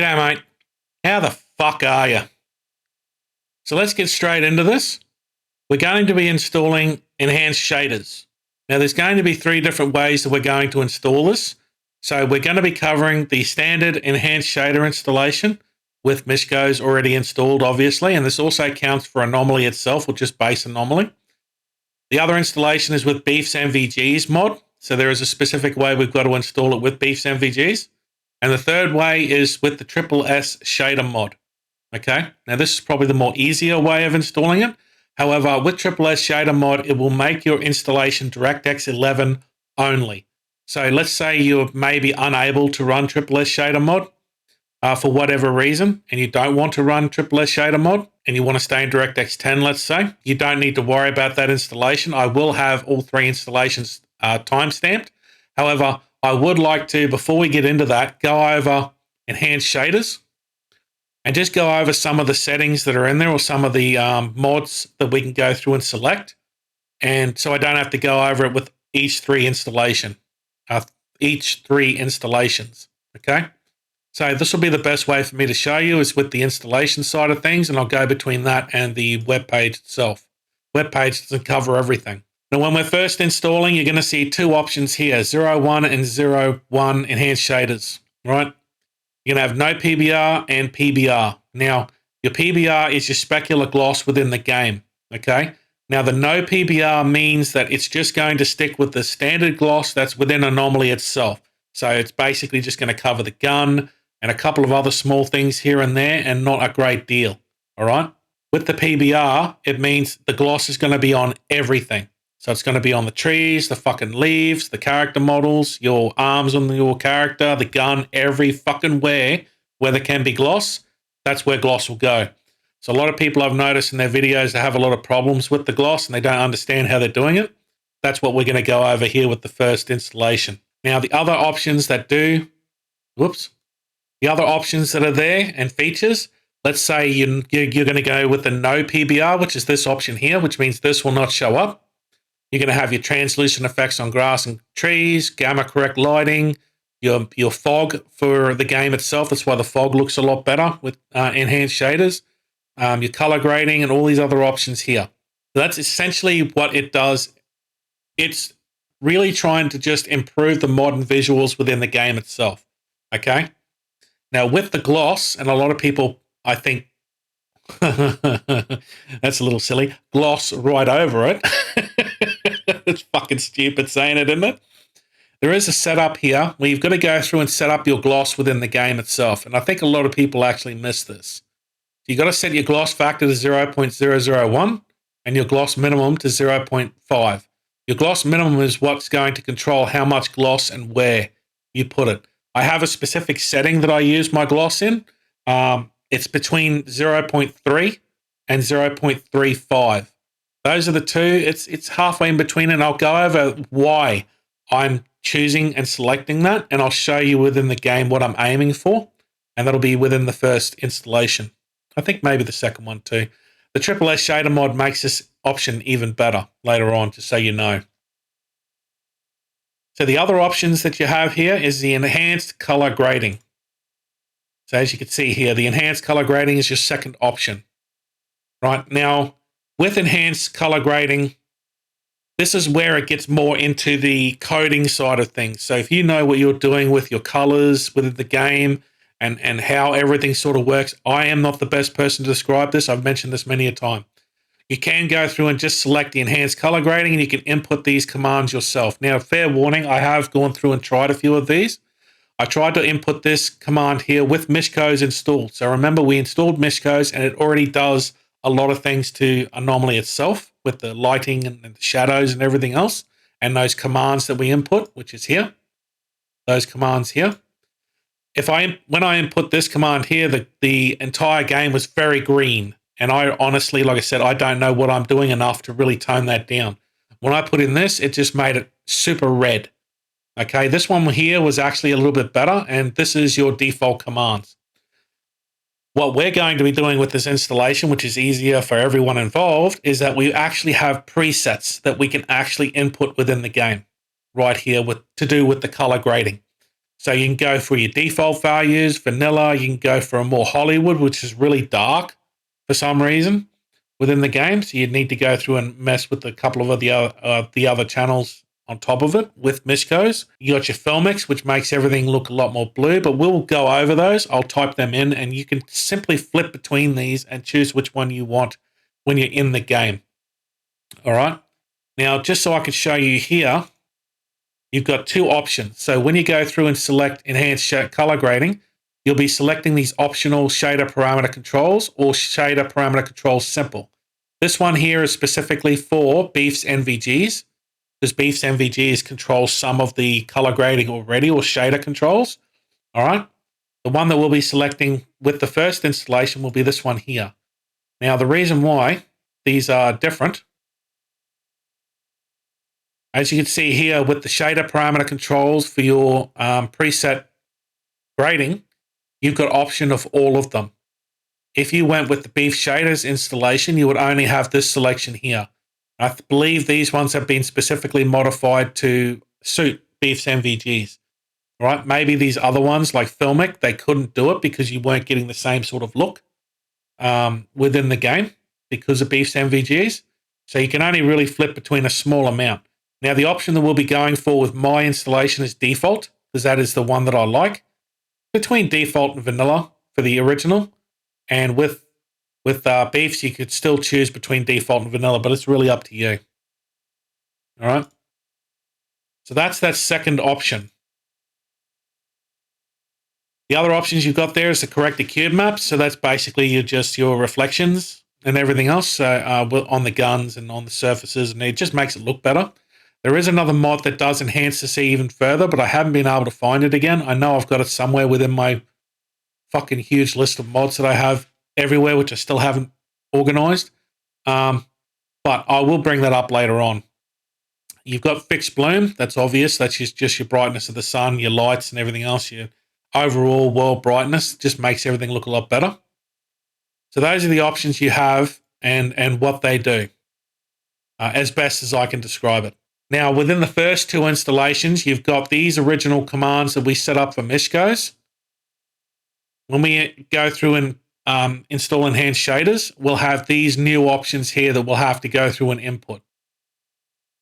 G'day, mate. How the fuck are you? So let's get straight into this. We're going to be installing enhanced shaders. Now, there's going to be 3 different ways that we're going to install this. So we're going to be covering the standard enhanced shader installation with Mishko's already installed, obviously, and this also counts for Anomaly itself, or just base Anomaly. The other installation is with BNVG's mod. So there is a specific way we've got to install it with BNVG's. And the third way is with the S.T.A.L.K.E.R shader mod. Okay, now this is probably the more easier way of installing it. However, with S.T.A.L.K.E.R shader mod, it will make your installation DirectX 11 only. So let's say you're maybe unable to run S.T.A.L.K.E.R shader mod for whatever reason, and you don't want to run S.T.A.L.K.E.R shader mod, and you want to stay in DirectX 10, let's say. You don't need to worry about that installation. I will have all 3 installations time-stamped. However, I would like to, before we get into that, go over enhanced shaders and just go over some of the settings that are in there, or some of the mods that we can go through and select. And so I don't have to go over it with each 3 installations. Okay. So this will be the best way for me to show you, is with the installation side of things, and I'll go between that and the web page itself. Web page doesn't cover everything. Now, when we're first installing, you're going to see 2 options here, 01 and 01 enhanced shaders, right? You're going to have no PBR and PBR. Now, your PBR is your specular gloss within the game, okay? Now, the no PBR means that it's just going to stick with the standard gloss that's within Anomaly itself. So it's basically just going to cover the gun and a couple of other small things here and there, and not a great deal, all right? With the PBR, it means the gloss is going to be on everything. So it's going to be on the trees, the fucking leaves, the character models, your arms on your character, the gun, every fucking where there can be gloss, that's where gloss will go. So a lot of people I've noticed in their videos, they have a lot of problems with the gloss and they don't understand how they're doing it. That's what we're going to go over here with the first installation. Now, the other options that do, the other options that are there and features, let's say you're going to go with the no PBR, which is this option here, which means this will not show up. You're going to have your translucent effects on grass and trees, gamma correct lighting, your fog for the game itself. That's why the fog looks a lot better with enhanced shaders. Your color grading and all these other options here. So that's essentially what it does. It's really trying to just improve the modern visuals within the game itself. Okay. Now with the gloss, and a lot of people, I think, that's a little silly, gloss right over it. It's fucking stupid saying it, isn't it? There is a setup here where you've got to go through and set up your gloss within the game itself. And I think a lot of people actually miss this. You've got to set your gloss factor to 0.001 and your gloss minimum to 0.5. Your gloss minimum is what's going to control how much gloss and where you put it. I have a specific setting that I use my gloss in. It's between 0.3 and 0.35. Those are the 2. It's halfway in between, and I'll go over why I'm choosing and selecting that, and I'll show you within the game what I'm aiming for, and that'll be within the first installation. I think maybe the second one too. The S.T.A.L.K.E.R shader mod makes this option even better later on, just so you know. So the other options that you have here is the enhanced color grading. So as you can see here, the enhanced color grading is your second option. Right now, with enhanced color grading, this is where it gets more into the coding side of things. So if you know what you're doing with your colors within the game and how everything sort of works, I am not the best person to describe this. I've mentioned this many a time. You can go through and just select the enhanced color grading, and you can input these commands yourself. Now, fair warning, I have gone through and tried a few of these. I tried to input this command here with Mishko's installed. So remember, we installed Mishko's, and it already does a lot of things to Anomaly itself with the lighting and the shadows and everything else, and those commands that we input, which is here, those commands here. When I input this command here, the entire game was very green, and I honestly, like I said, I don't know what I'm doing enough to really tone that down. When I put in this, it just made it super red. Okay, this one here was actually a little bit better, and this is your default commands. What we're going to be doing with this installation, which is easier for everyone involved, is that we actually have presets that we can actually input within the game right here to do with the color grading. So you can go for your default values, vanilla. You can go for a more Hollywood, which is really dark for some reason within the game. So you'd need to go through and mess with a couple of the other channels on top of it with Mishkos. You got your Filmix, which makes everything look a lot more blue, but we'll go over those. I'll type them in, and you can simply flip between these and choose which one you want when you're in the game. All right. Now, just so I can show you here, you've got two options. So when you go through and select Enhanced Color Grading, you'll be selecting these optional shader parameter controls or shader parameter controls simple. This one here is specifically for Beef's NVGs, because Beef's NVGs control some of the color grading already, or shader controls. All right. The one that we'll be selecting with the first installation will be this one here. Now, the reason why these are different, as you can see here with the shader parameter controls for your preset grading, you've got option of all of them. If you went with the Beef Shaders installation, you would only have this selection here. I believe these ones have been specifically modified to suit Beef's NVGs. Right? Maybe these other ones like Filmic, they couldn't do it because you weren't getting the same sort of look within the game because of Beef's NVGs. So you can only really flip between a small amount. Now, the option that we'll be going for with my installation is default, because that is the one that I like. Between default and vanilla for the original. And with Beefs, you could still choose between default and vanilla, but it's really up to you. All right. So that's that second option. The other options you've got there is the corrected cube maps. So that's basically your reflections and everything else. So on the guns and on the surfaces, and it just makes it look better. There is another mod that does enhance this even further, but I haven't been able to find it again. I know I've got it somewhere within my fucking huge list of mods that I have everywhere, which I still haven't organized. But I will bring that up later on. You've got fixed bloom. That's obvious. That's just your brightness of the sun, your lights, and everything else. Your overall world brightness just makes everything look a lot better. So those are the options you have and what they do, as best as I can describe it. Now, within the first two installations, you've got these original commands that we set up for Mishkos. When we go through and install enhanced shaders, we'll have these new options here that we'll have to go through and input.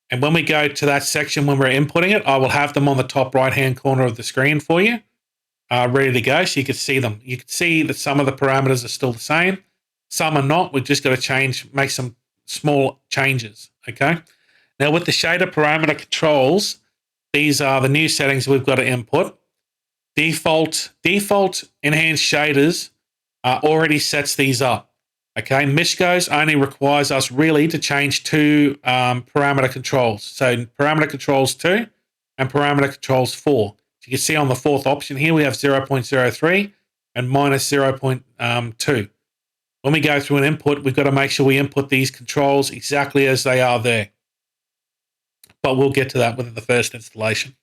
And when we go to that section when we're inputting it, I will have them on the top right-hand corner of the screen for you, ready to go, so you can see them. You can see that some of the parameters are still the same. Some are not. We've just got to make some small changes, okay? Now, with the shader parameter controls, these are the new settings we've got to input. Default enhanced shaders already sets these up. Okay, Mishkos only requires us really to change two parameter controls. So parameter controls 2 and parameter controls 4. So you can see on the fourth option here, we have 0.03 and minus 0.2. When we go through an input, we've got to make sure we input these controls exactly as they are there. But we'll get to that within the first installation.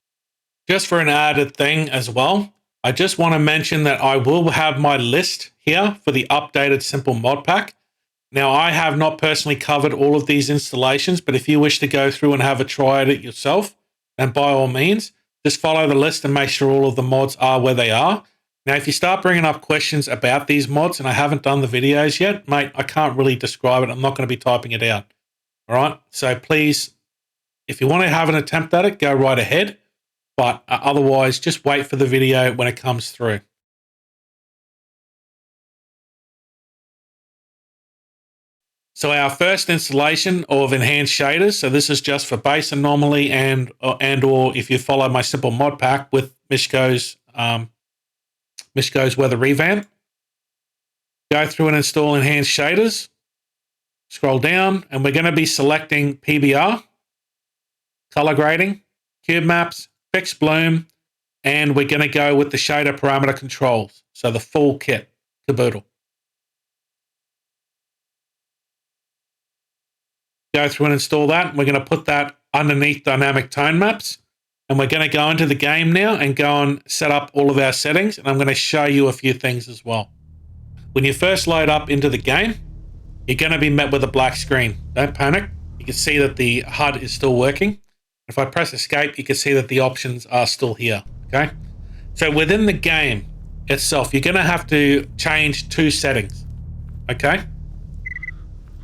Just for an added thing as well, I just want to mention that I will have my list here for the updated simple mod pack. Now, I have not personally covered all of these installations, but if you wish to go through and have a try at it yourself, then by all means, just follow the list and make sure all of the mods are where they are. Now, if you start bringing up questions about these mods, and I haven't done the videos yet, mate, I can't really describe it. I'm not going to be typing it out. All right? So please, if you want to have an attempt at it, go right ahead. But otherwise, just wait for the video when it comes through. So our first installation of enhanced shaders. So this is just for base anomaly and or if you follow my simple mod pack with Mishko's weather revamp. Go through and install enhanced shaders. Scroll down, and we're going to be selecting PBR, color grading, cube maps, fixed bloom, and we're going to go with the shader parameter controls. So the full kit, caboodle. Go through and install that. We're going to put that underneath dynamic tone maps. And we're going to go into the game now and go and set up all of our settings. And I'm going to show you a few things as well. When you first load up into the game, you're going to be met with a black screen. Don't panic. You can see that the HUD is still working. If I press escape, you can see that the options are still here. Okay. So within the game itself, you're going to have to change 2 settings. Okay?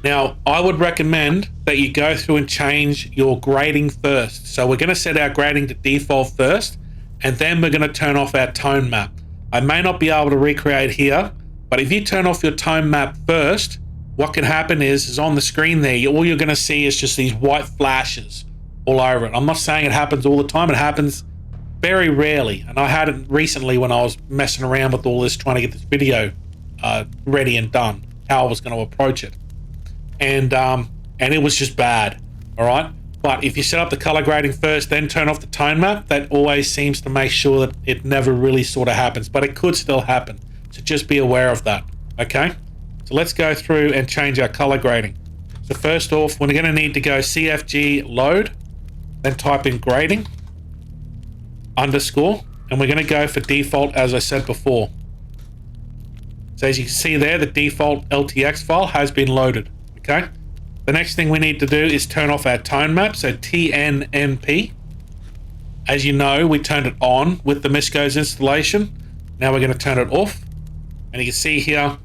Now, I would recommend that you go through and change your grading first. So we're going to set our grading to default first, and then we're going to turn off our tone map. I may not be able to recreate here, but if you turn off your tone map first, what can happen is on the screen there, all you're going to see is just these white flashes all over it. I'm not saying it happens all the time. It happens very rarely. And I had it recently when I was messing around with all this, trying to get this video ready and done, how I was going to approach it. And it was just bad, all right? But if you set up the color grading first, then turn off the tone map, that always seems to make sure that it never really sort of happens, but it could still happen. So just be aware of that, okay? So let's go through and change our color grading. So first off, we're going to need to go CFG load, then type in grading, underscore, and we're going to go for default as I said before. So as you can see there, the default LTX file has been loaded. Okay. The next thing we need to do is turn off our tone map. So TNMP. As you know, we turned it on with the Misco's installation. Now we're going to turn it off. And you can see here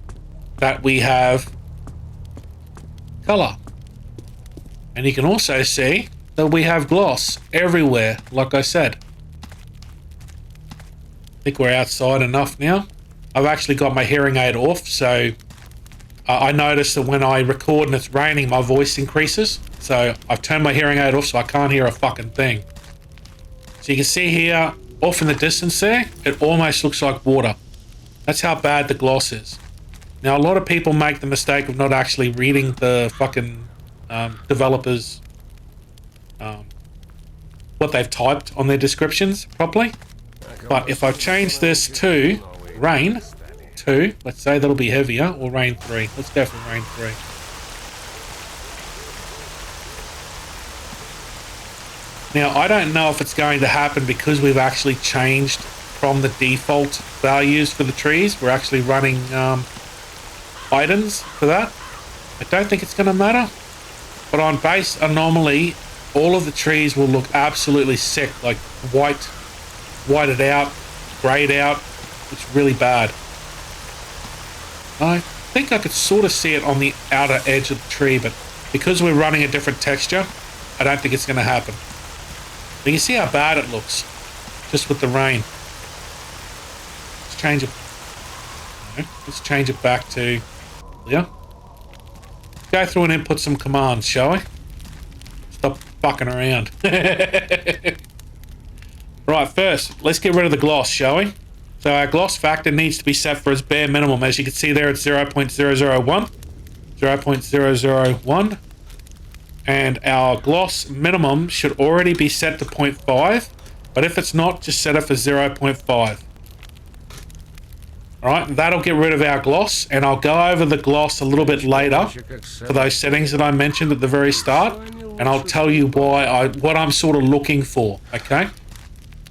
that we have color. And you can also see that we have gloss everywhere, like I said. I think we're outside enough now. I've actually got my hearing aid off, so I noticed that when I record and it's raining, my voice increases. So I've turned my hearing aid off so I can't hear a fucking thing. So you can see here, off in the distance there, it almost looks like water. That's how bad the gloss is. Now, a lot of people make the mistake of not actually reading the fucking developers, what they've typed on their descriptions properly. But if I change this to rain 2, let's say that'll be heavier, or rain 3. Let's go for rain 3. Now, I don't know if it's going to happen because we've actually changed from the default values for the trees. We're actually running items for that. I don't think it's going to matter. But on base Anomaly, all of the trees will look absolutely sick, like whited out, grayed out. It's really bad. I think I could sort of see it on the outer edge of the tree, but because we're running a different texture, I don't think it's going to happen. But you see how bad it looks, just with the rain. Let's change it. Let's change it back to clear. Go through and input some commands, shall we? Stop fucking around. Right, first, let's get rid of the gloss, shall we? So our gloss factor needs to be set for its bare minimum. As you can see there, it's 0.001. 0.001. And our gloss minimum should already be set to 0.5. But if it's not, just set it for 0.5. Alright, that'll get rid of our gloss. And I'll go over the gloss a little bit later for those settings that I mentioned at the very start. And I'll tell you what I'm sort of looking for, okay?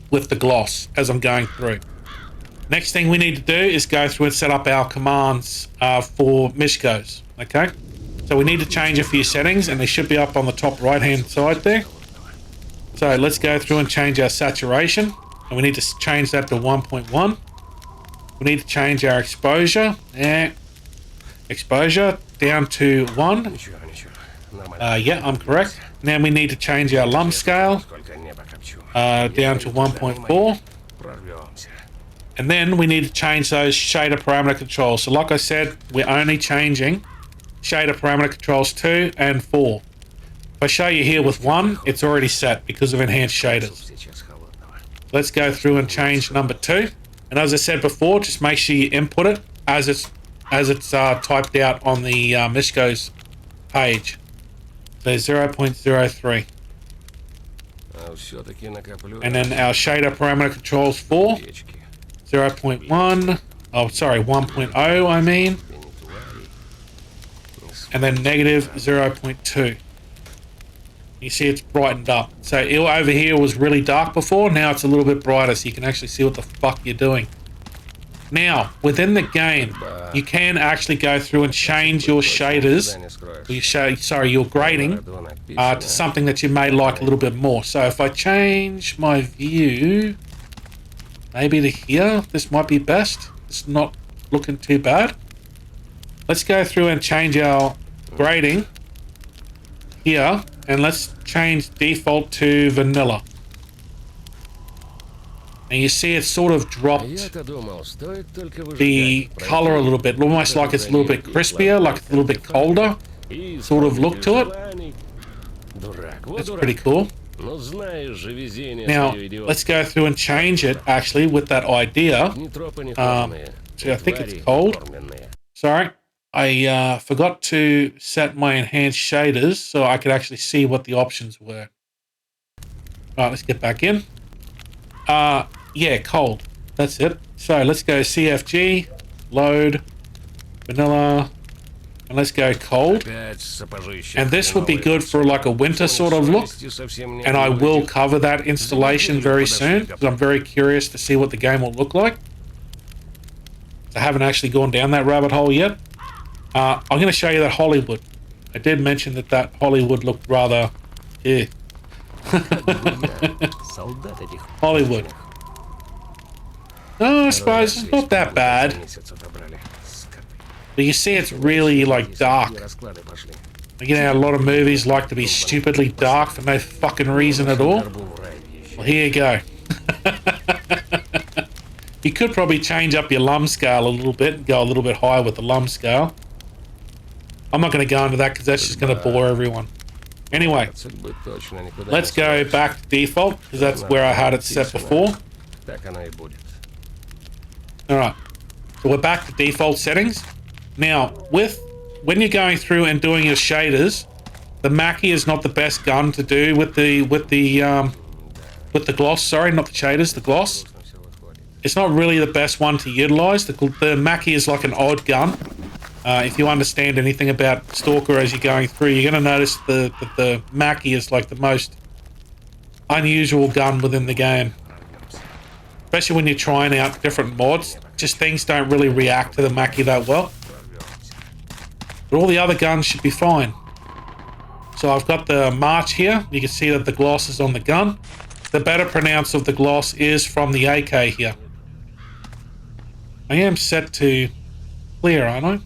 With the gloss as I'm going through. Next thing we need to do is go through and set up our commands for Mishkos, okay? So we need to change a few settings, and they should be up on the top right-hand side there. So let's go through and change our saturation, and we need to change that to 1.1. We need to change our exposure, exposure down to 1. Yeah, I'm correct. Now we need to change our lump scale down to 1.4. And then we need to change those shader parameter controls. So like I said, we're only changing shader parameter controls 2 and 4. If I show you here with 1, it's already set because of enhanced shaders. Let's go through and change number 2. And as I said before, just make sure you input it as it's typed out on the Mishko's page. So 0.03. And then our shader parameter controls 4. 0.1, oh sorry, 1.0 I mean, and then negative 0.2. You see it's brightened up. So over here was really dark before, now it's a little bit brighter so you can actually see what the fuck you're doing. Now, within the game, you can actually go through and change your shaders, your grading, to something that you may like a little bit more. So if I change my view, maybe to here. This might be best. It's not looking too bad. Let's go through and change our grading here, and let's change default to vanilla. And you see it's sort of dropped the color a little bit, almost like it's a little bit crispier, like it's a little bit colder sort of look to it. That's pretty cool. Now, let's go through and change it, actually, with that idea. See, I think it's cold. Sorry. I forgot to set my enhanced shaders so I could actually see what the options were. Right, let's get back in. Yeah, cold. That's it. So let's go CFG, load, vanilla, and let's go cold. And this would be good for like a winter sort of look. And I will cover that installation very soon because I'm very curious to see what the game will look like. I haven't actually gone down that rabbit hole yet. I'm going to show you that Hollywood. I did mention that Hollywood looked rather... Yeah. Hollywood. No, I suppose it's not that bad. But you see it's really, like, dark. You know, a lot of movies like to be stupidly dark for no fucking reason at all. Well, here you go. You could probably change up your lum scale a little bit and go a little bit higher with the lum scale. I'm not going to go into that because that's just going to bore everyone. Anyway, let's go back to default because that's where I had it set before. Alright, so we're back to default settings. Now, when you're going through and doing your shaders, the Mackie is not the best gun to do with the gloss. Sorry, not the shaders, the gloss. It's not really the best one to utilize. The Mackie is like an odd gun. If you understand anything about S.T.A.L.K.E.R as you're going through, you're going to notice that the Mackie is like the most unusual gun within the game. Especially when you're trying out different mods. Just things don't really react to the Mackie that well. But all the other guns should be fine. So I've got the March here. You can see that the gloss is on the gun. The better pronounce of the gloss is from the AK here. I am set to clear, aren't I?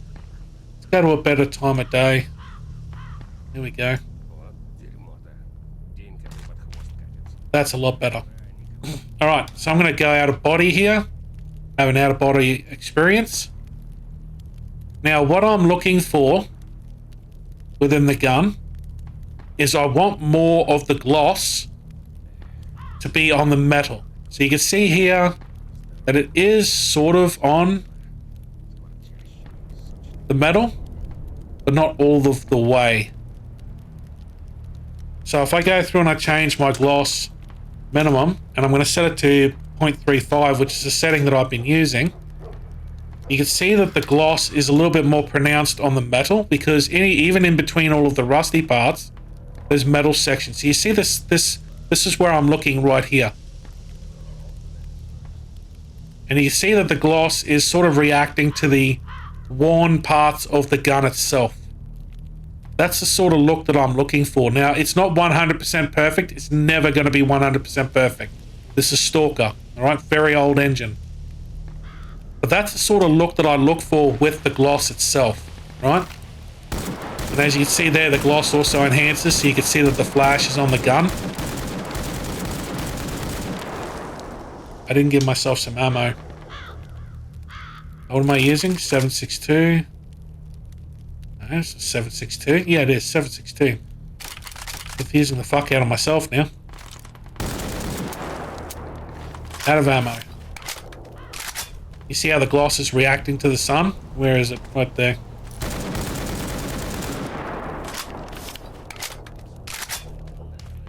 Go to a better time of day. There we go. That's a lot better. Alright, so I'm going to go out of body here. Have an out of body experience. Now what I'm looking for within the gun is I want more of the gloss to be on the metal. So you can see here that it is sort of on the metal, but not all of the way. So if I go through and I change my gloss minimum, and I'm going to set it to 0.35, which is a setting that I've been using, you can see that the gloss is a little bit more pronounced on the metal, because even in between all of the rusty parts, there's metal sections. So you see this is where I'm looking right here. And you see that the gloss is sort of reacting to the worn parts of the gun itself. That's the sort of look that I'm looking for. Now, it's not 100% perfect. It's never going to be 100% perfect. This is S.T.A.L.K.E.R, all right? Very old engine. But that's the sort of look that I look for with the gloss itself, right? And as you can see there, the gloss also enhances, so you can see that the flash is on the gun. I didn't give myself some ammo. What am I using? 7.62. No, it's 7.62. Yeah, it is 7.62. Confusing the fuck out of myself now. Out of ammo. You see how the gloss is reacting to the sun? Where is it? Right there.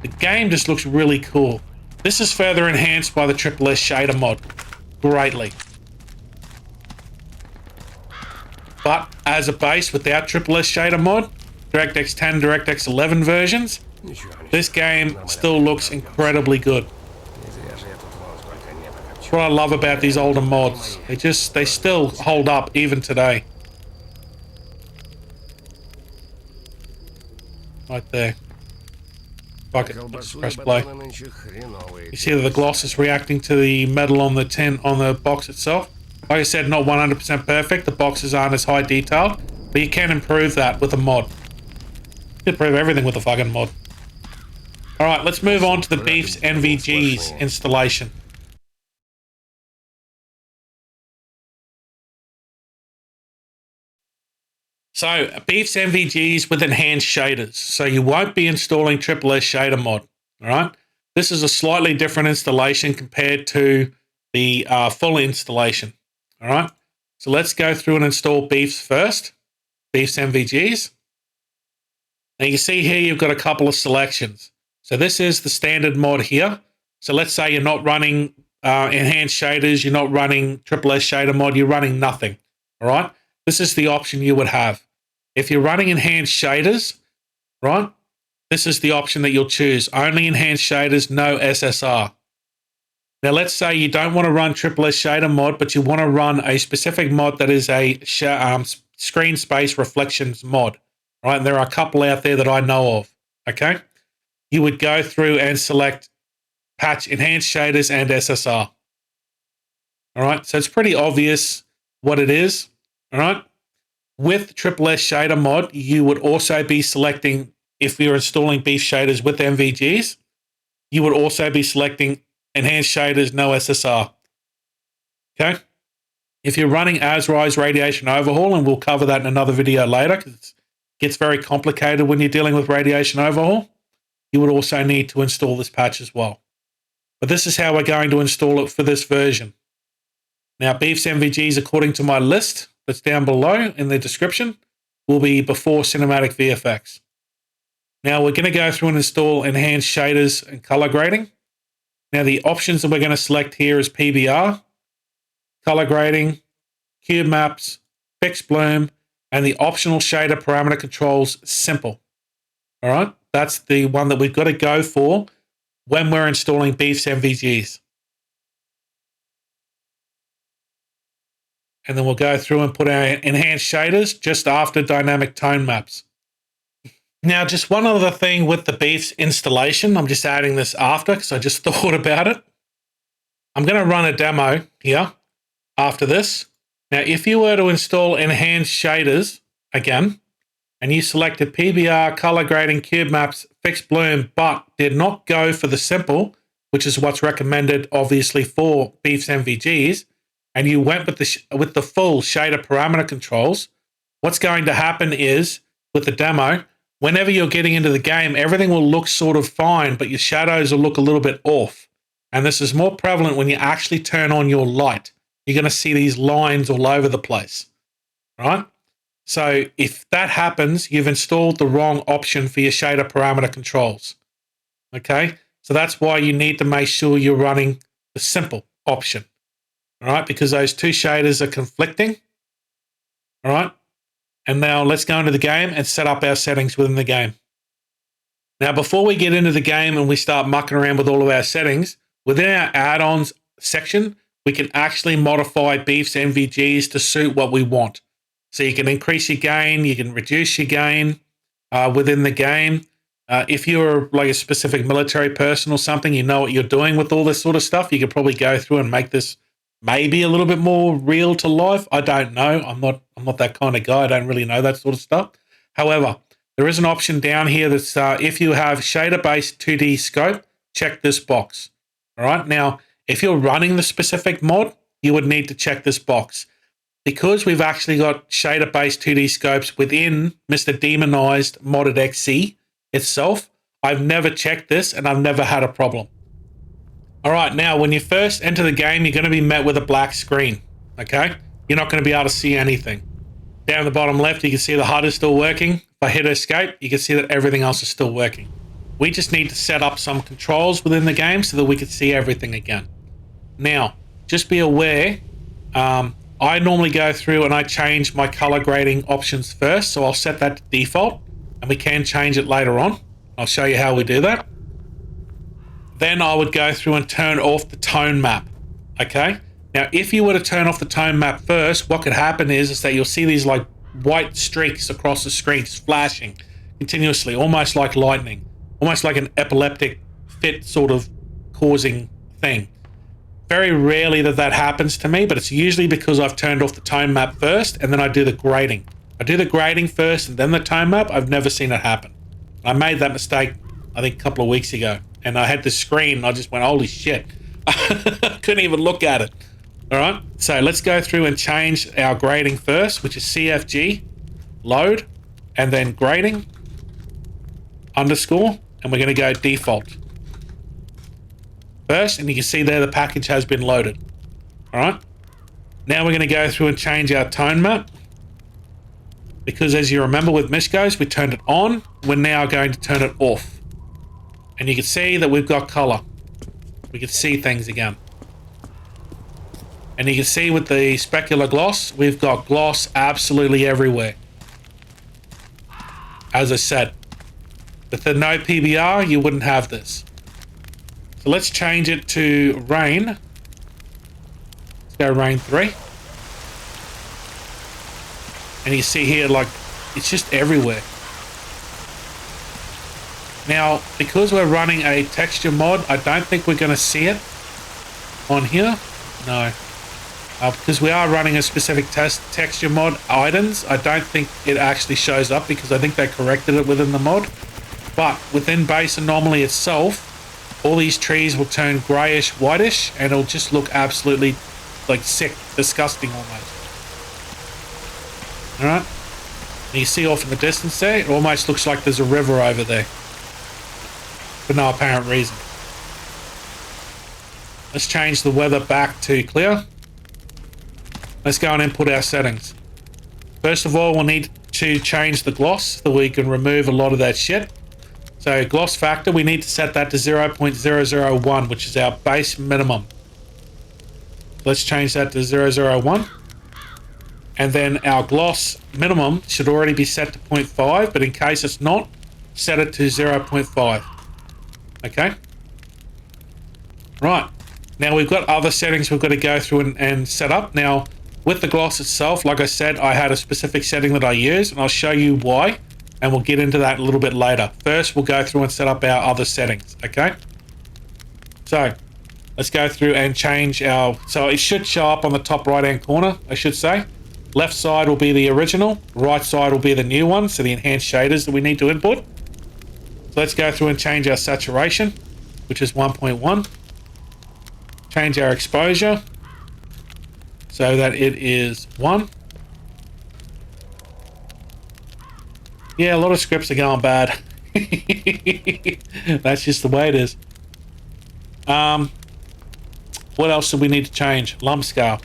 The game just looks really cool. This is further enhanced by the S.S shader mod. Greatly. But as a base, without S.S shader mod, DirectX 10, DirectX 11 versions, this game still looks incredibly good. That's what I love about these older mods. They still hold up even today. Right there. Fuck it, let's just press play. You see that the gloss is reacting to the metal on the tin, on the box itself. Like I said, not 100% perfect. The boxes aren't as high detailed, but you can improve that with a mod. You can improve everything with a fucking mod. Alright, let's move on to the Beef's NVG's installation. So, Beef's NVGs with enhanced shaders. So you won't be installing Triple S shader mod. Alright? This is a slightly different installation compared to the full installation. Alright? So let's go through and install Beef's first. Beef's NVGs. Now you see here you've got a couple of selections. So this is the standard mod here. So let's say you're not running enhanced shaders, you're not running Triple S shader mod, you're running nothing. Alright? This is the option you would have. If you're running enhanced shaders, right, this is the option that you'll choose. Only enhanced shaders, no SSR. Now, let's say you don't want to run Triple S shader mod, but you want to run a specific mod that is a screen space reflections mod, right? And there are a couple out there that I know of, okay? You would go through and select patch enhanced shaders and SSR. All right, so it's pretty obvious what it is, all right? With Triple S shader mod, you would also be selecting, if you're installing Beef shaders with NVGs, you would also be selecting enhanced shaders, no SSR. Okay? If you're running ASRI's radiation overhaul, and we'll cover that in another video later, because it gets very complicated when you're dealing with radiation overhaul, you would also need to install this patch as well. But this is how we're going to install it for this version. Now, Beef's NVGs, according to my list, that's down below in the description, will be before cinematic VFX. Now we're going to go through and install enhanced shaders and color grading. Now the options that we're going to select here is PBR, color grading, cube maps, fixed bloom, and the optional shader parameter controls simple. All right, that's the one that we've got to go for when we're installing Beef's NVGs. And then we'll go through and put our enhanced shaders just after dynamic tone maps. Now, just one other thing with the Beef's installation. I'm just adding this after because I just thought about it. I'm going to run a demo here after this. Now, if you were to install enhanced shaders again, and you selected PBR, color grading, cube maps, fixed bloom, but did not go for the simple, which is what's recommended, obviously, for Beef's NVGs, and you went with the full shader parameter controls, what's going to happen is, with the demo, whenever you're getting into the game, everything will look sort of fine, but your shadows will look a little bit off. And this is more prevalent when you actually turn on your light. You're going to see these lines all over the place, right? So if that happens, you've installed the wrong option for your shader parameter controls, okay? So that's why you need to make sure you're running the simple option. All right, because those two shaders are conflicting. All right, and now let's go into the game and set up our settings within the game. Now, before we get into the game and we start mucking around with all of our settings, within our add-ons section, we can actually modify Beef's NVGs to suit what we want. So you can increase your gain, you can reduce your gain within the game. If you're like a specific military person or something, you know what you're doing with all this sort of stuff, you could probably go through and make this maybe a little bit more real to life. I don't know. I'm not that kind of guy. I don't really know that sort of stuff. However, there is an option down here that's if you have shader-based 2D scope, check this box. All right. Now, if you're running the specific mod, you would need to check this box. Because we've actually got shader-based 2D scopes within Mr. Demonized Modded XC itself, I've never checked this and I've never had a problem. All right, now when you first enter the game, you're going to be met with a black screen, okay? You're not going to be able to see anything. Down the bottom left, you can see the HUD is still working. If I hit escape, you can see that everything else is still working. We just need to set up some controls within the game so that we can see everything again. Now, just be aware, I normally go through and I change my color grading options first, so I'll set that to default, and we can change it later on. I'll show you how we do that. Then I would go through and turn off the tone map, okay? Now, if you were to turn off the tone map first, what could happen is that you'll see these like white streaks across the screen just flashing continuously, almost like lightning. almost like an epileptic fit sort of causing thing. Very rarely that happens to me, but it's usually because I've turned off the tone map first and then I do the grading. I do the grading first and then the tone map. I've never seen it happen. I made that mistake, I think, a couple of weeks ago. And I had the screen and I just went, holy shit. I couldn't even look at it. All right, so let's go through and change our grading first, which is CFG, load, and then grading, underscore, and we're going to go default first, and you can see there the package has been loaded. All right, now we're going to go through and change our tone map, because as you remember with Mishkos, we turned it on. We're now going to turn it off, and you can see that we've got color. We can see things again. And you can see with the specular gloss, we've got gloss absolutely everywhere. As I said, with the no PBR, you wouldn't have this. So let's change it to rain. Let's go rain 3. And you see here, like, it's just everywhere. Now, because we're running a texture mod, I don't think we're going to see it on here. No. Because we are running a specific texture mod, items, I don't think it actually shows up because I think they corrected it within the mod. But within base Anomaly itself, all these trees will turn grayish, whitish, and it'll just look absolutely like sick, disgusting almost. Alright? You see off in the distance there, it almost looks like there's a river over there. For no apparent reason. Let's change the weather back to clear. Let's go and input our settings. First of all, we'll need to change the gloss so we can remove a lot of that shit. So gloss factor, we need to set that to 0.001, which is our base minimum. Let's change that to 0.001. And then our gloss minimum should already be set to 0.5, but in case it's not, set it to 0.5. Okay? Right. Now we've got other settings we've got to go through and set up. Now, with the gloss itself, like I said, I had a specific setting that I use, and I'll show you why, and we'll get into that a little bit later. First, we'll go through and set up our other settings, okay? So, let's go through and change our... So, it should show up on the top right-hand corner, I should say. Left side will be the original, right side will be the new one, so the enhanced shaders that we need to input. So, let's go through and change our saturation, which is 1.1. Change our exposure so that it is 1. Yeah, a lot of scripts are going bad. That's just the way it is. What else do we need to change? Lump scale.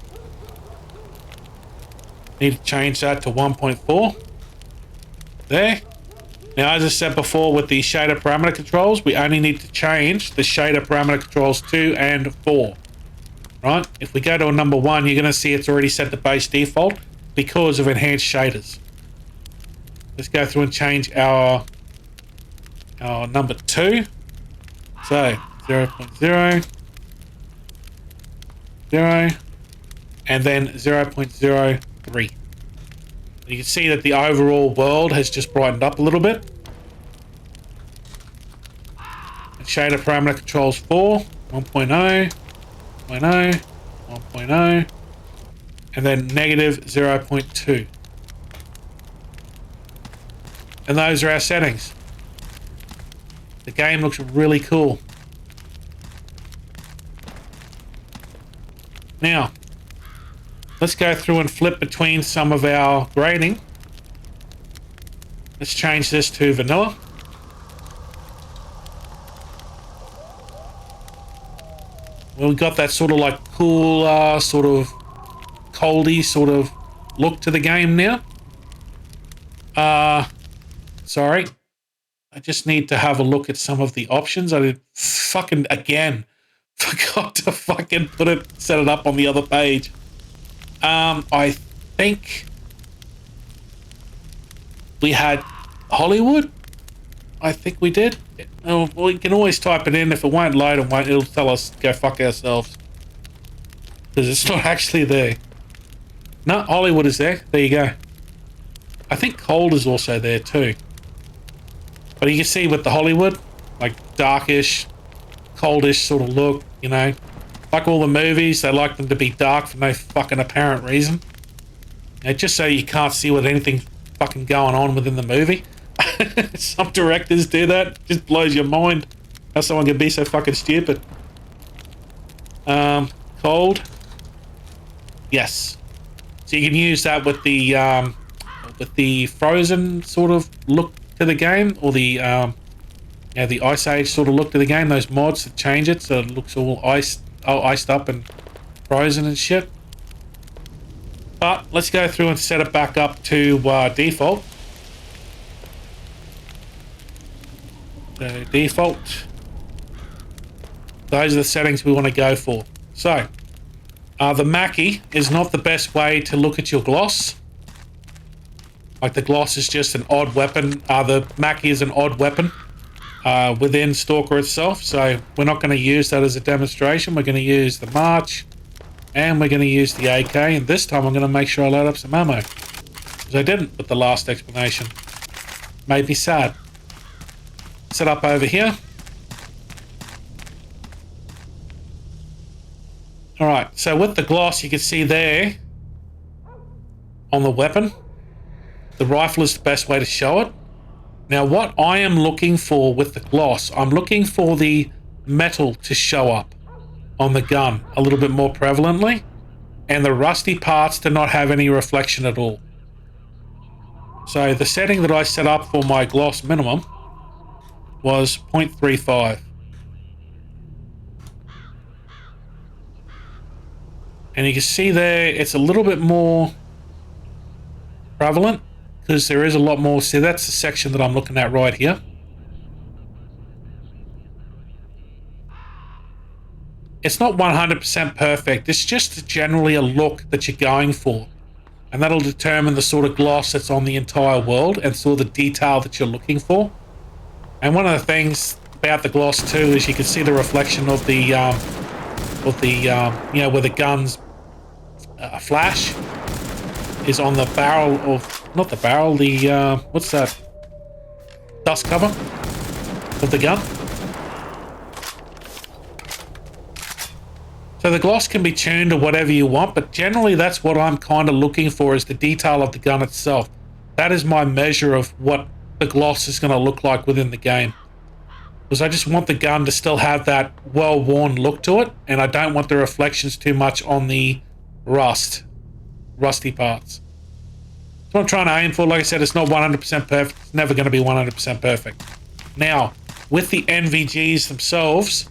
Need to change that to 1.4. There. Now, as I said before, with the shader parameter controls, we only need to change the shader parameter controls 2 and 4. Right? If we go to a number 1, you're going to see it's already set to base default because of enhanced shaders. Let's go through and change our number 2. So 0.0, 0, and then 0.03. You can see that the overall world has just brightened up a little bit. And shader parameter controls 4, 1.0, 1.0, 1.0, and then negative 0.2. And those are our settings. The game looks really cool. Now, let's go through and flip between some of our grading. Let's change this to vanilla. Well, we've got that sort of like cool, sort of coldy sort of look to the game now. Sorry. I just need to have a look at some of the options. I did fucking, again, forgot to fucking set it up on the other page. I think we had Hollywood. I think we did. Oh, we can always type it in. If it won't load, it'll tell us go fuck ourselves. Because it's not actually there. No, Hollywood is there. There you go. I think cold is also there too. But you can see with the Hollywood, like darkish, coldish sort of look, you know. Like all the movies, they like them to be dark for no fucking apparent reason. You know, just so you can't see what anything fucking going on within the movie. Some directors do that. It just blows your mind how someone can be so fucking stupid. Cold. Yes. So you can use that with the frozen sort of look to the game, or the the Ice Age sort of look to the game. Those mods that change it so it looks all iced up and frozen and shit. But let's go through and set it back up to default. So default. Those are the settings we want to go for. So the Mackie is not the best way to look at your gloss. Like, the gloss is just an odd weapon. The Mackie is an odd weapon within S.T.A.L.K.E.R itself. So we're not going to use that as a demonstration. We're going to use the March, and we're going to use the AK. And this time I'm going to make sure I load up some ammo, because I didn't with the last explanation. Made me sad. Set up over here. Alright, so with the gloss, you can see there on the weapon, the rifle is the best way to show it. Now, what I am looking for with the gloss, I'm looking for the metal to show up on the gun a little bit more prevalently, and the rusty parts to not have any reflection at all. So the setting that I set up for my gloss minimum was 0.35. And you can see there, it's a little bit more prevalent, because there is a lot more. See, that's the section that I'm looking at right here. It's not 100% perfect. It's just generally a look that you're going for. And that'll determine the sort of gloss that's on the entire world and sort of the detail that you're looking for. And one of the things about the gloss too is you can see the reflection of the, you know, where the gun's flash is on the barrel of, not the barrel, the, what's that? Dust cover of the gun. So the gloss can be tuned to whatever you want, but generally that's what I'm kind of looking for, is the detail of the gun itself. That is my measure of what the gloss is going to look like within the game. Because I just want the gun to still have that well-worn look to it, and I don't want the reflections too much on the rusty parts. That's what I'm trying to aim for. Like I said, it's not 100% perfect. It's never going to be 100% perfect. Now, with the NVGs themselves,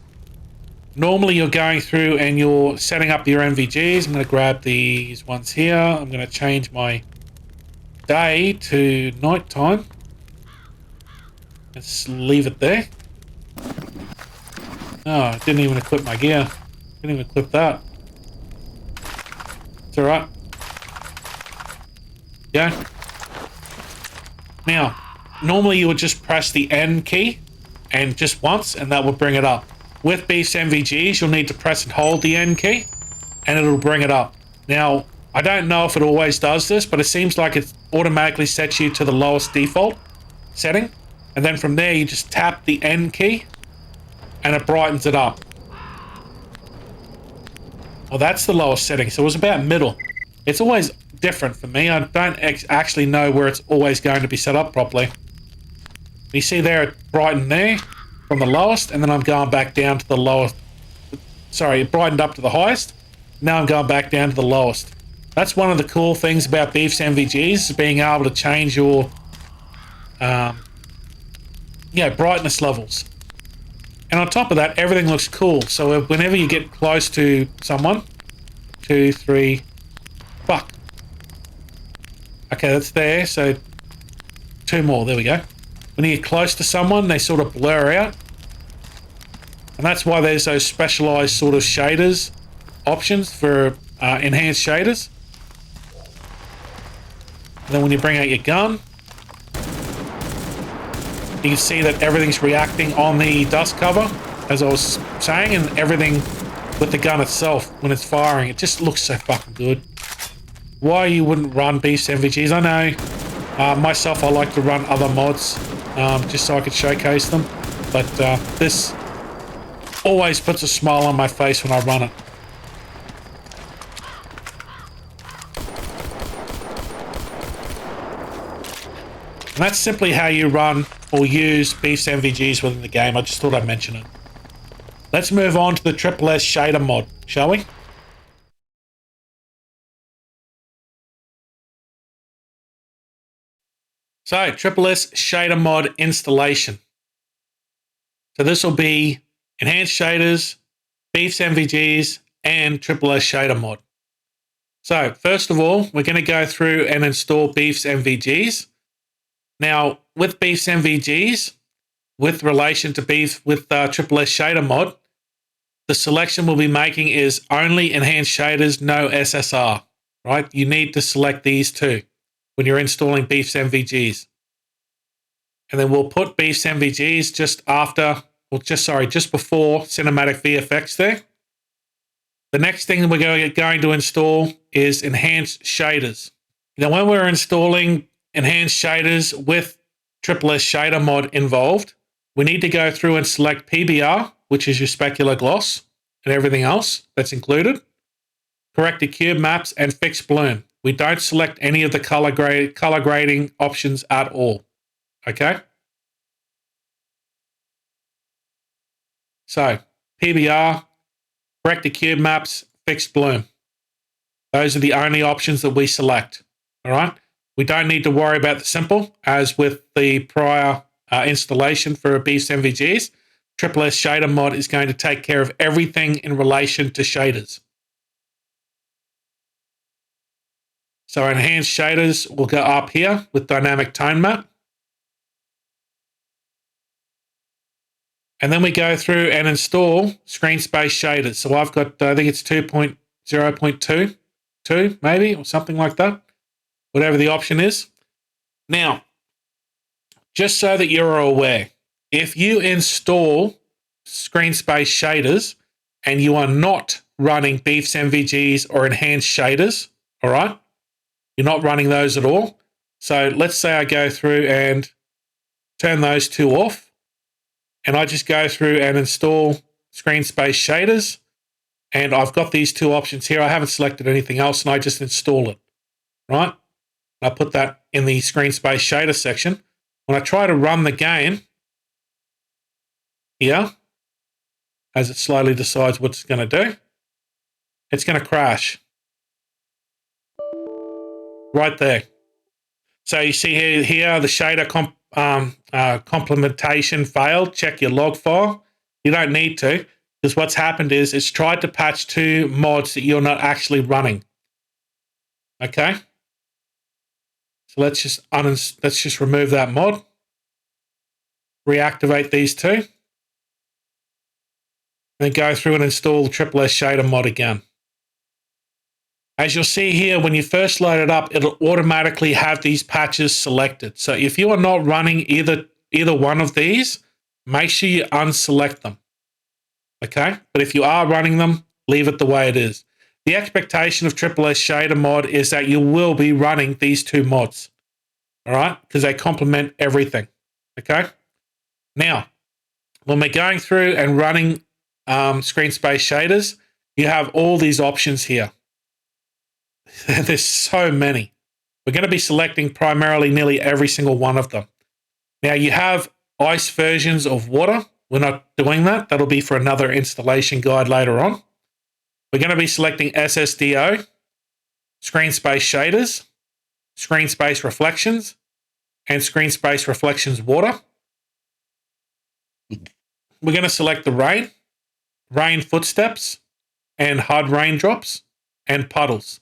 normally you're going through and you're setting up your NVGs. I'm going to grab these ones here. I'm going to change my day to nighttime. Let's leave it there. Oh, I didn't even equip my gear. Didn't even equip that. It's alright. Yeah. Now, normally you would just press the N key and just once, and that will bring it up. With BNVGs, you'll need to press and hold the N key, and it'll bring it up. Now, I don't know if it always does this, but it seems like it automatically sets you to the lowest default setting. And then from there, you just tap the N key, and it brightens it up. Well, that's the lowest setting, so it was about middle. It's always different for me. I don't actually know where it's always going to be set up properly. You see there, it brightened there from the lowest, and then I'm going back down to the lowest. Sorry, it brightened up to the highest. Now I'm going back down to the lowest. That's one of the cool things about BNVGs, is being able to change your brightness levels. And on top of that, everything looks cool. So whenever you get close to someone, 2, 3, fuck. Okay, that's there. So 2 more. There we go. When you get close to someone, they sort of blur out. And that's why there's those specialized sort of shaders options for enhanced shaders. And then when you bring out your gun, you can see that everything's reacting on the dust cover, as I was saying, and everything with the gun itself when it's firing. It just looks so fucking good. Why you wouldn't run BNVGs, I know. Myself, I like to run other mods just so I could showcase them. but this always puts a smile on my face when I run it. And that's simply how you run or use Beef's NVGs within the game. I just thought I'd mention it. Let's move on to the S.S shader mod, shall we? So, S.S shader mod installation. So this will be enhanced shaders, Beef's NVGs, and S.S shader mod. So first of all, we're going to go through and install Beef's NVGs. Now, with Beef's NVGs, with relation to Beef with S.S shader mod, the selection we'll be making is only enhanced shaders, no SSR, right? You need to select these two when you're installing Beef's NVGs. And then we'll put Beef's NVGs just before cinematic VFX there. The next thing that we're going to install is enhanced shaders. Now, when we're installing enhanced shaders with S.S shader mod involved, we need to go through and select PBR, which is your specular gloss, and everything else that's included, corrected cube maps, and fixed bloom. We don't select any of the color grading options at all. Okay? So, PBR, corrected cube maps, fixed bloom. Those are the only options that we select. All right? We don't need to worry about the simple, as with the prior installation for Beef's NVGs. S.S shader mod is going to take care of everything in relation to shaders. So enhanced shaders will go up here with dynamic tone map. And then we go through and install screen space shaders. So I've got, I think it's 2.0.2 maybe, or something like that, whatever the option is. Now, just so that you're aware, if you install screen space shaders and you are not running Beef's NVGs or enhanced shaders, all right, you're not running those at all. So let's say I go through and turn those two off, and I just go through and install screen space shaders, and I've got these two options here. I haven't selected anything else, and I just install it, right? I put that in the screen space shader section. When I try to run the game here, as it slowly decides what it's going to do, it's going to crash. Right there. So you see here the shader complementation failed. Check your log file. You don't need to, because what's happened is it's tried to patch two mods that you're not actually running. Okay. So let's just remove that mod. Reactivate these two. Then go through and install the S.S shader mod again. As you'll see here, when you first load it up, it'll automatically have these patches selected. So if you are not running either one of these, make sure you unselect them. Okay? But if you are running them, leave it the way it is. The expectation of S.S shader mod is that you will be running these two mods. All right? Because they complement everything. Okay? Now, when we're going through and running screen space shaders, you have all these options here. There's so many. We're going to be selecting primarily nearly every single one of them. Now, you have ice versions of water. We're not doing that. That'll be for another installation guide later on. We're going to be selecting SSDO, screen space shaders, screen space reflections, and screen space reflections water. We're going to select the rain footsteps, and HUD raindrops, and puddles.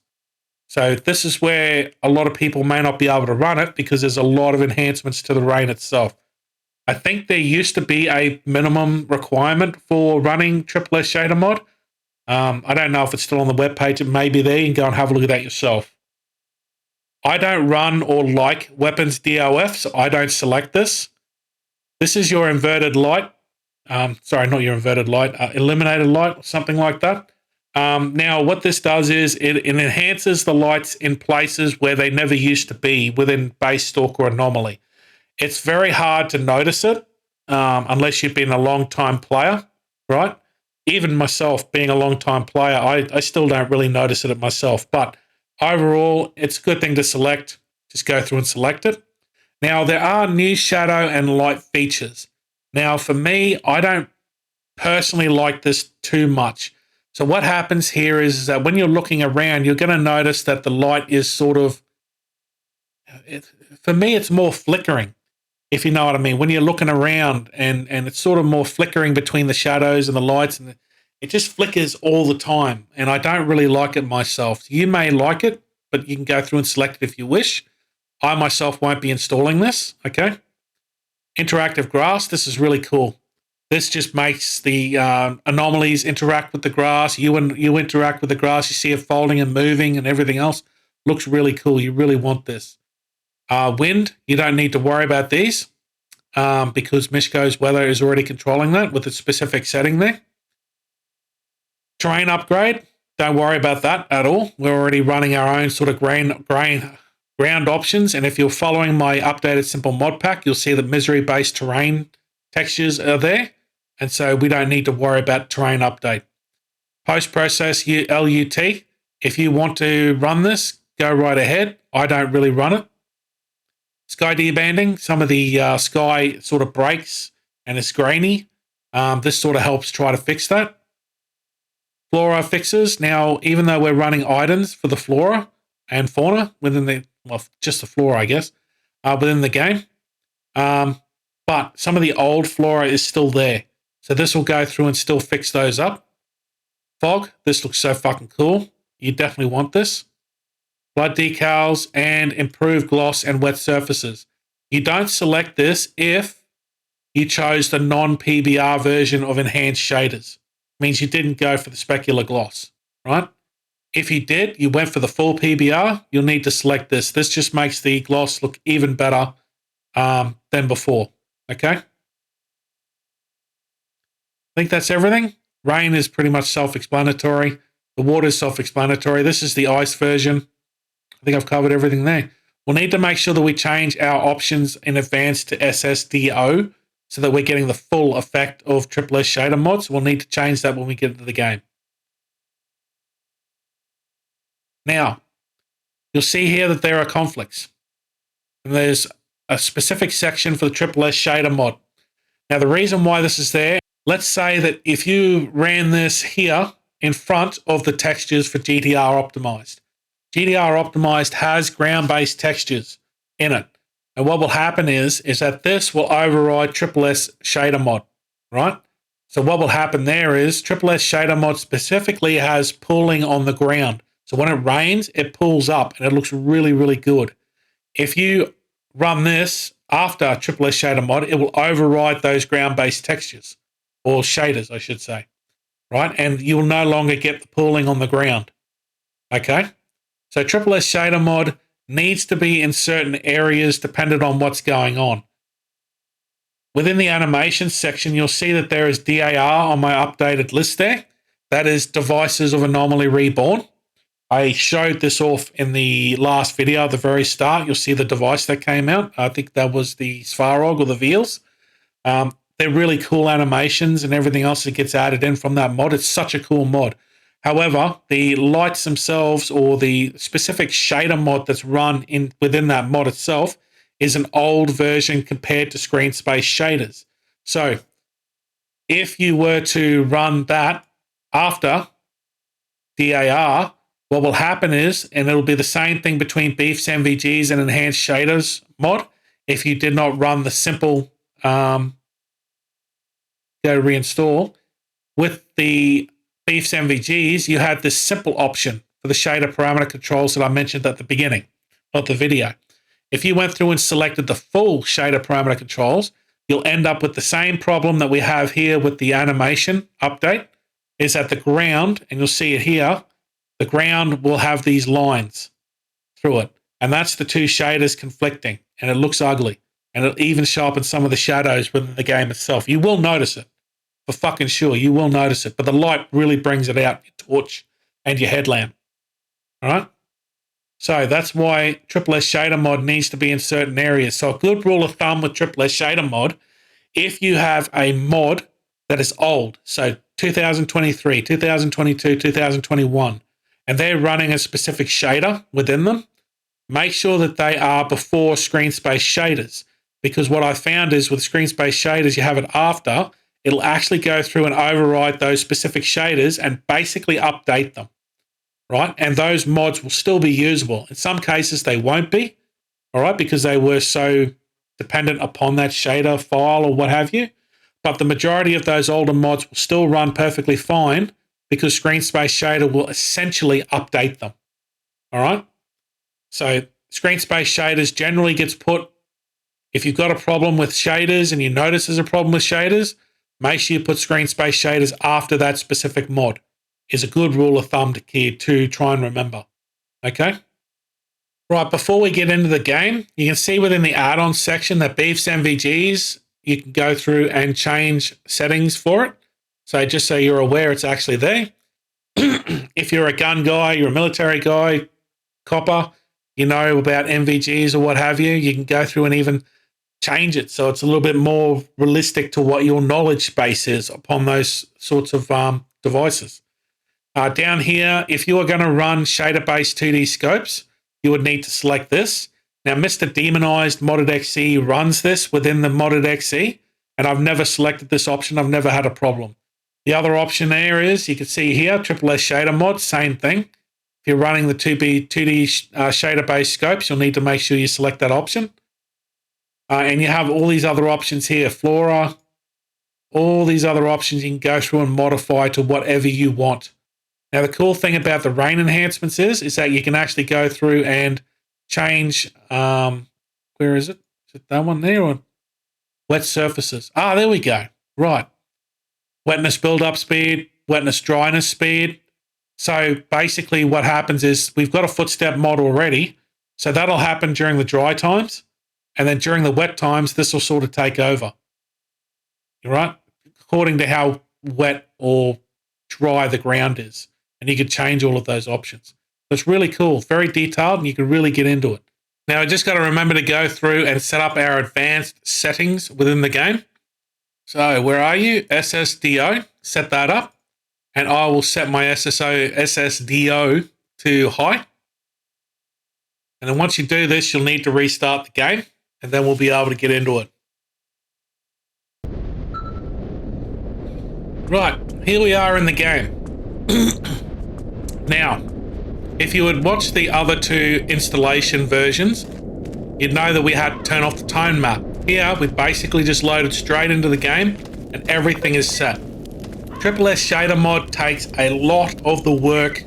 So this is where a lot of people may not be able to run it because there's a lot of enhancements to the rain itself. I think there used to be a minimum requirement for running S.S shader mod. I don't know if it's still on the webpage. It may be there. You can go and have a look at that yourself. I don't run or like weapons DOF, so I don't select this. This is your inverted light. Sorry, not your inverted light. Illuminated light or something like that. Now, what this does is it enhances the lights in places where they never used to be within base S.T.A.L.K.E.R or Anomaly. It's very hard to notice it unless you've been a long time player, right? Even myself being a long time player, I still don't really notice it myself. But overall, it's a good thing to select. Just go through and select it. Now, there are new shadow and light features. Now, for me, I don't personally like this too much. So what happens here is that when you're looking around, you're going to notice that the light is sort of, for me, it's more flickering, if you know what I mean. When you're looking around and it's sort of more flickering between the shadows and the lights, and it just flickers all the time. And I don't really like it myself. You may like it, but you can go through and select it if you wish. I myself won't be installing this, okay? Interactive grass, this is really cool. This just makes the anomalies interact with the grass. You interact with the grass. You see it folding and moving and everything else. Looks really cool. You really want this. Wind, you don't need to worry about these because Mishko's weather is already controlling that with a specific setting there. Terrain upgrade, don't worry about that at all. We're already running our own sort of ground options. And if you're following my updated simple mod pack, you'll see that misery-based terrain textures are there. And so we don't need to worry about terrain update. Post-process LUT, if you want to run this, go right ahead. I don't really run it. Sky debanding, some of the sky sort of breaks and it's grainy. This sort of helps try to fix that. Flora fixes. Now, even though we're running items for the flora and fauna within the, well, just the flora, I guess, within the game, but some of the old flora is still there. So this will go through and still fix those up. Fog, this looks so fucking cool. You definitely want this. Blood decals and improved gloss and wet surfaces. You don't select this if you chose the non-PBR version of enhanced shaders. It means you didn't go for the specular gloss, right? If you did, you went for the full PBR, you'll need to select this. This just makes the gloss look even better than before, okay? I think that's everything. Rain is pretty much self-explanatory. The water is self-explanatory. This is the ice version. I think I've covered everything there. We'll need to make sure that we change our options in advance to SSDO so that we're getting the full effect of S.T.A.L.K.E.R shader mods. We'll need to change that when we get into the game. Now, you'll see here that there are conflicts. And there's a specific section for the S.T.A.L.K.E.R shader mod. Now, the reason why this is there, let's say that if you ran this here in front of the textures for GTR optimized. GTR optimized has ground-based textures in it. And what will happen is that this will override S.S shader mod, right? So what will happen there is S.S shader mod specifically has pooling on the ground. So when it rains, it pulls up and it looks really, really good. If you run this after S.S shader mod, it will override those ground-based textures, or shaders, I should say, right? And you will no longer get the pooling on the ground, okay? So S.S shader mod needs to be in certain areas dependent on what's going on. Within the animation section, you'll see that there is DAR on my updated list there. That is Devices of Anomaly Reborn. I showed this off in the last video at the very start. You'll see the device that came out. I think that was the Svarog or the Veals. They're really cool animations and everything else that gets added in from that mod. It's such a cool mod. However, the lights themselves or the specific shader mod that's run within that mod itself is an old version compared to screen space shaders. So if you were to run that after DAR, what will happen is, and it'll be the same thing between Beef's MVGs and Enhanced Shaders mod, if you did not run the simple go reinstall, with the Beef's MVGs, you had this simple option for the shader parameter controls that I mentioned at the beginning of the video. If you went through and selected the full shader parameter controls, you'll end up with the same problem that we have here with the animation update, is that the ground, and you'll see it here, the ground will have these lines through it. And that's the two shaders conflicting, and it looks ugly. And it'll even show up in some of the shadows within the game itself. You will notice it. For fucking sure, you will notice it. But the light really brings it out, your torch and your headlamp. All right? So that's why S.S shader mod needs to be in certain areas. So a good rule of thumb with S.S shader mod if you have a mod that is old, so 2023, 2022, 2021, and they're running a specific shader within them, make sure that they are before screen space shaders. Because what I found is with screen space shaders, you have it after, it'll actually go through and override those specific shaders and basically update them, right? And those mods will still be usable. In some cases, they won't be, all right, because they were so dependent upon that shader file or what have you. But the majority of those older mods will still run perfectly fine because screen space shader will essentially update them, all right? So screen space shaders generally gets put, if you've got a problem with shaders and you notice there's a problem with shaders, make sure you put screen space shaders after that specific mod. Is a good rule of thumb to try and remember. Okay? Right, before we get into the game, you can see within the add-ons section that Beef's MVGs, you can go through and change settings for it. So just so you're aware, it's actually there. If you're a gun guy, you're a military guy, copper, you know about MVGs or what have you, you can go through and even change it so it's a little bit more realistic to what your knowledge base is upon those sorts of devices. Down here, if you are going to run shader-based 2D scopes, you would need to select this. Now, Mr. Demonized Modded XE runs this within the Modded XE, and I've never selected this option. I've never had a problem. The other option there is, you can see here, SSS Shader Mod, same thing. If you're running the 2D shader-based scopes, you'll need to make sure you select that option. And you have all these other options here, Flora, all these other options you can go through and modify to whatever you want. Now, the cool thing about the rain enhancements is that you can actually go through and change, where is it? Is it that one there or wet surfaces? Ah, there we go. Right. Wetness build-up speed, wetness dryness speed. So basically what happens is we've got a footstep mod already. So that'll happen during the dry times. And then during the wet times, this will sort of take over. Right? According to how wet or dry the ground is. And you can change all of those options. So it's really cool, very detailed, and you can really get into it. Now, I just got to remember to go through and set up our advanced settings within the game. So where are you? SSDO, set that up. And I will set my SSDO to high. And then once you do this, you'll need to restart the game, and then we'll be able to get into it. Right, here we are in the game. Now, if you had watched the other two installation versions, you'd know that we had to turn off the tone map. Here, we basically just loaded straight into the game, and everything is set. SSS Shader Mod takes a lot of the work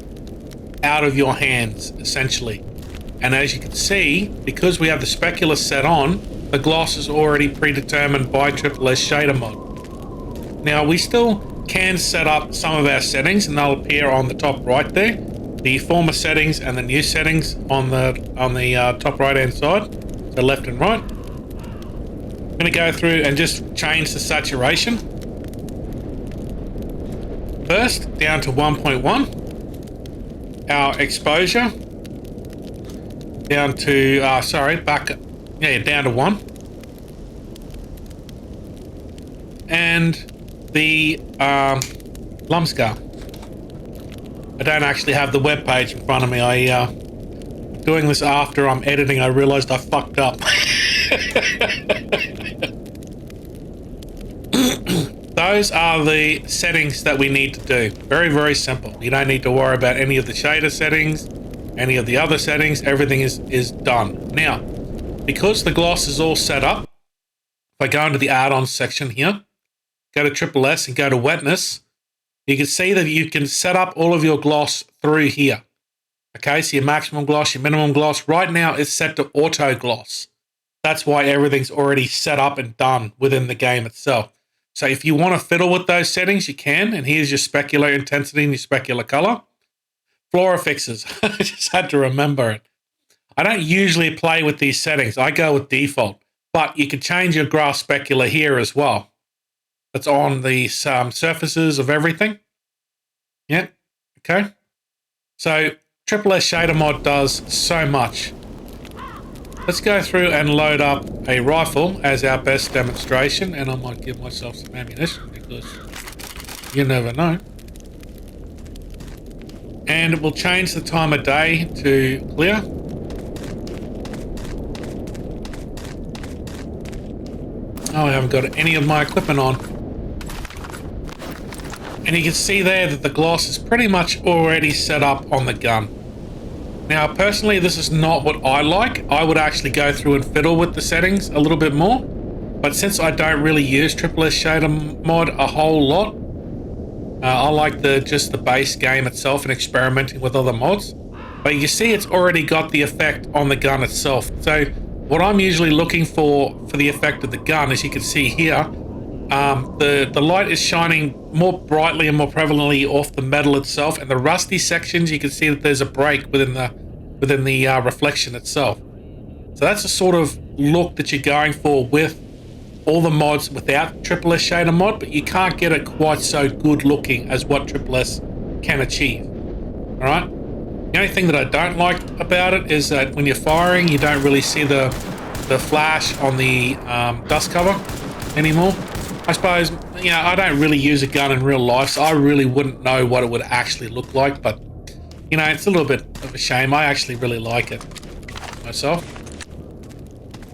out of your hands, essentially. And as you can see, because we have the specular set on, the gloss is already predetermined by SSS Shader Mod. Now, we still can set up some of our settings, and they'll appear on the top right there. The former settings and the new settings on the top right-hand side, so left and right. I'm going to go through and just change the saturation. First, down to 1.1. Our exposure down to, down to 1. And the lump scale. I don't actually have the web page in front of me. Doing this after I'm editing, I realized I fucked up. Those are the settings that we need to do. Very, very simple. You don't need to worry about any of the shader settings, any of the other settings. Everything is done. Now, because the gloss is all set up, if I go into the add-ons section here, go to SSS and go to wetness, you can see that you can set up all of your gloss through here. Okay, so your maximum gloss, your minimum gloss. Right now it's set to auto gloss. That's why everything's already set up and done within the game itself. So if you want to fiddle with those settings, you can. And here's your specular intensity and your specular color. Flora fixes. I just had to remember it. I don't usually play with these settings. I go with default. But you can change your grass specular here as well. It's on the surfaces of everything. Yeah. Okay. So SSS Shader Mod does so much. Let's go through and load up a rifle as our best demonstration, and I might give myself some ammunition because you never know. And we'll change the time of day to clear. Oh, I haven't got any of my equipment on. And you can see there that the gloss is pretty much already set up on the gun. Now, personally, this is not what I like. I would actually go through and fiddle with the settings a little bit more. But since I don't really use S.T.A.L.K.E.R shader mod a whole lot, I like just the base game itself and experimenting with other mods. But you see it's already got the effect on the gun itself. So what I'm usually looking for the effect of the gun, as you can see here, the light is shining more brightly and more prevalently off the metal itself, and the rusty sections, you can see that there's a break within the reflection itself. So that's the sort of look that you're going for with all the mods without S.T.A.L.K.E.R shader mod, but you can't get it quite so good looking as what S.T.A.L.K.E.R can achieve. All right. The only thing that I don't like about it is that when you're firing, you don't really see the flash on the dust cover anymore. I suppose, you know, I don't really use a gun in real life, so I really wouldn't know what it would actually look like, but, you know, it's a little bit of a shame. I actually really like it myself.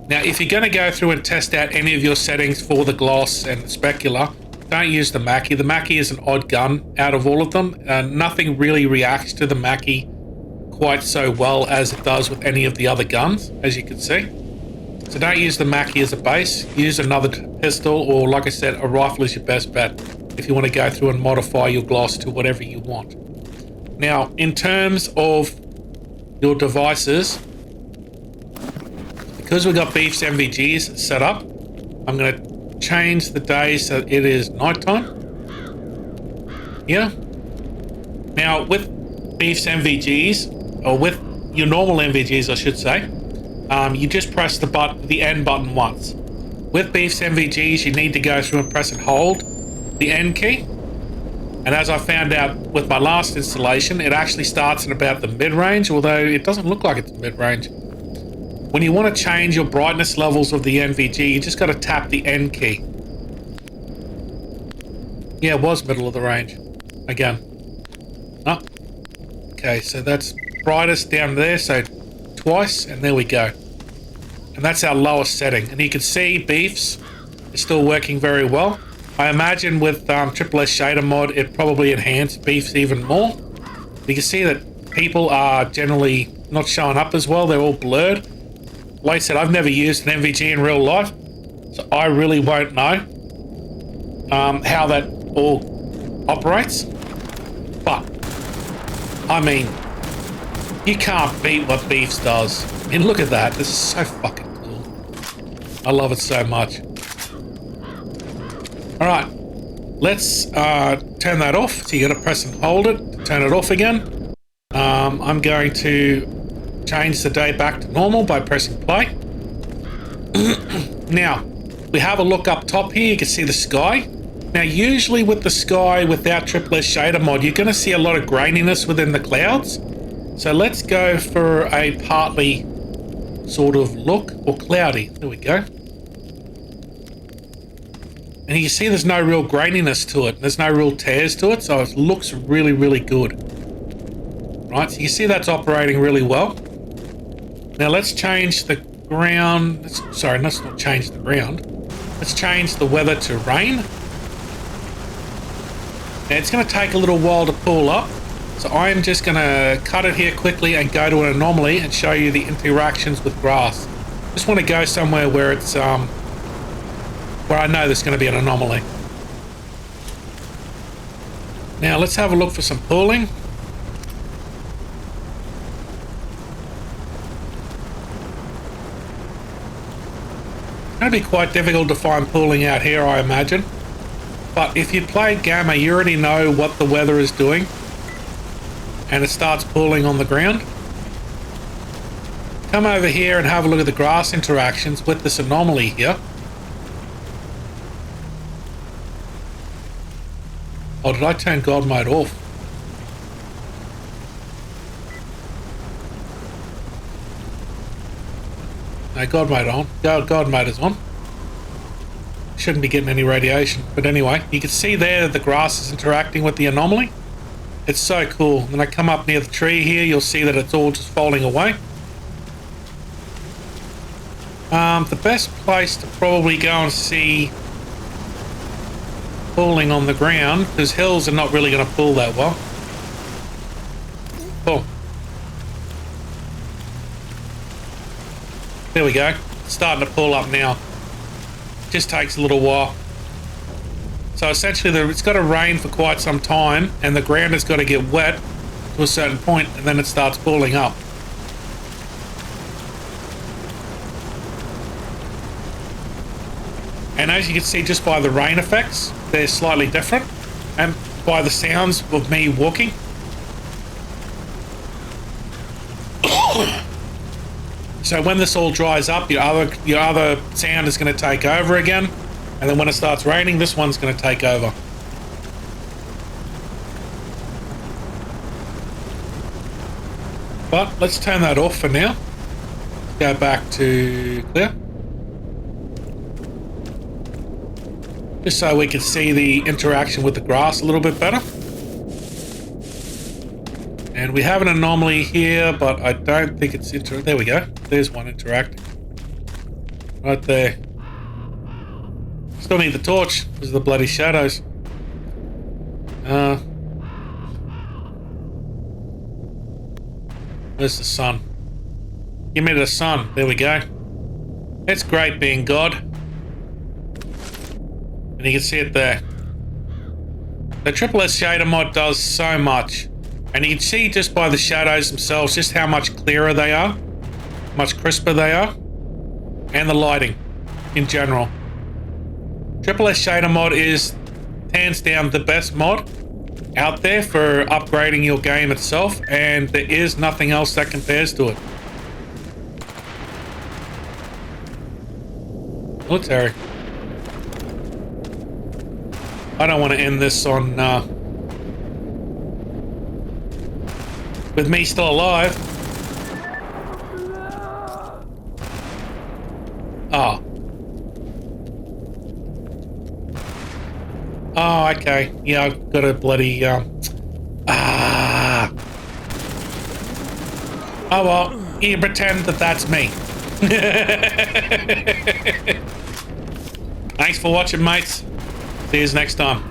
Now, if you're going to go through and test out any of your settings for the gloss and the specular, don't use the Mackie. The Mackie is an odd gun out of all of them. Nothing really reacts to the Mackie quite so well as it does with any of the other guns, as you can see. So don't use the Mackie as a base. Use another pistol, or like I said, a rifle is your best bet if you want to go through and modify your gloss to whatever you want. Now, in terms of your devices, because we've got Beef's NVGs set up, I'm going to change the day so it is nighttime. Yeah. Now, with Beef's NVGs, or with your normal NVGs, I should say, you just press the N button once. With Beef's NVGs, you need to go through and press and hold the N key. And as I found out with my last installation, it actually starts in about the mid-range, although it doesn't look like it's mid-range. When you want to change your brightness levels of the NVG, you just got to tap the N key. Yeah, it was middle of the range. Again. Oh. Okay, so that's brightest down there, so twice, and there we go. And that's our lowest setting. And you can see Beef's is still working very well. I imagine with S.T.A.L.K.E.R shader mod, it probably enhanced Beef's even more. You can see that people are generally not showing up as well. They're all blurred. Like I said, I've never used an NVG in real life, so I really won't know how that all operates. But, I mean, you can't beat what Beef's does. I mean, look at that. This is so fucking cool. I love it so much. Alright, let's turn that off. So you got to press and hold it to turn it off again. I'm going to change the day back to normal by pressing play. Now, we have a look up top here. You can see the sky. Now, usually with the sky without S.T.A.L.K.E.R shader mod, you're going to see a lot of graininess within the clouds. So let's go for a partly sort of look, or cloudy. There we go. And you see there's no real graininess to it. There's no real tears to it, so it looks really, really good. Right, so you see that's operating really well. Now let's change the ground. Sorry, let's not change the ground. Let's change the weather to rain. Now it's going to take a little while to pull up. So I'm just going to cut it here quickly and go to an anomaly and show you the interactions with grass. Just want to go somewhere where it's where I know there's going to be an anomaly. Now let's have a look for some pooling. It's going to be quite difficult to find pooling out here, I imagine. But if you played Gamma, you already know what the weather is doing. And it starts pooling on the ground. Come over here and have a look at the grass interactions with this anomaly here. Oh, did I turn God mode off? No, God mode on. God mode is on. Shouldn't be getting any radiation. But anyway, you can see there that the grass is interacting with the anomaly. It's so cool. When I come up near the tree here, you'll see that it's all just folding away. The best place to probably go and see pooling on the ground, because hills are not really going to pool that well. Cool. There we go. It's starting to pull up now. Just takes a little while. So essentially it's got to rain for quite some time and the ground has got to get wet to a certain point and then it starts pooling up. And as you can see just by the rain effects, they're slightly different, and by the sounds of me walking. So when this all dries up, your other sound is going to take over again, and then when it starts raining, this one's going to take over. But let's turn that off for now. Go back to clear. Just so we can see the interaction with the grass a little bit better. And we have an anomaly here, but I don't think it's there we go. There's one interacting. Right there. Still need the torch because of the bloody shadows. Where's the sun? Give me the sun. There we go. It's great being God. And you can see it there. The S.T.A.L.K.E.R shader mod does so much. And you can see just by the shadows themselves just how much clearer they are. Much crisper they are. And the lighting in general. S.T.A.L.K.E.R shader mod is hands down the best mod out there for upgrading your game itself, and there is nothing else that compares to it. Military. I don't want to end this on with me still alive. Oh. Oh, okay. Yeah, I've got a bloody, Oh, well, you pretend that that's me. Thanks for watching, mates. See you next time.